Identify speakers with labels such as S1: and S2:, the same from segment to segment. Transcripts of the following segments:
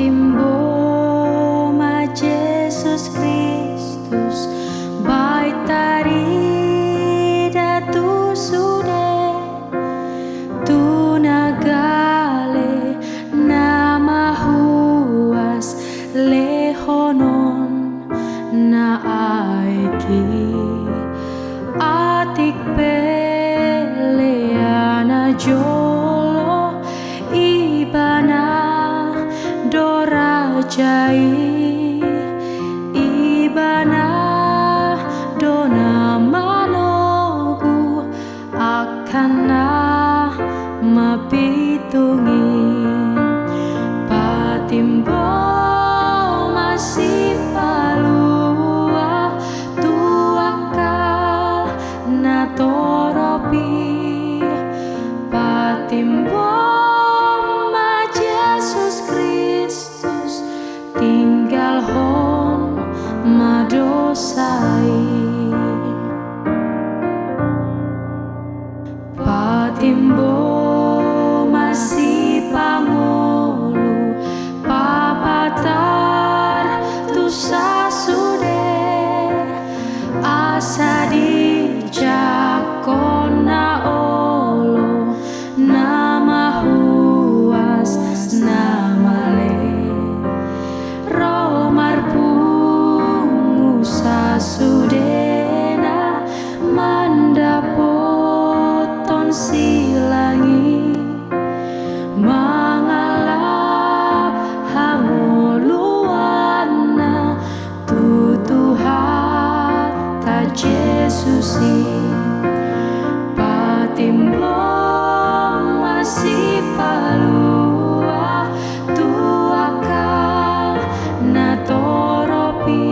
S1: Timbo ma Jesus Kristus baitari datu sude tu nagale nama huas lehonon na aiki atik peleana jolo ibana dorajai ibana dona manogu akana mapitungi patimbo masih palua tuaka na toropi patimbo tinggal hon madosai patimbo masih pangulu papatar tu sasude asa di jakona olo nama huas nama sudena mandapoton silangi mangalap hangoluana tutuhat ta Jesusi patimbo masih palua tuaka na toropi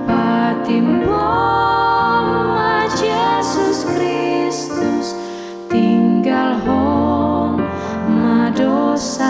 S1: patimbo ma Jesus Kristus tinggal hon madosa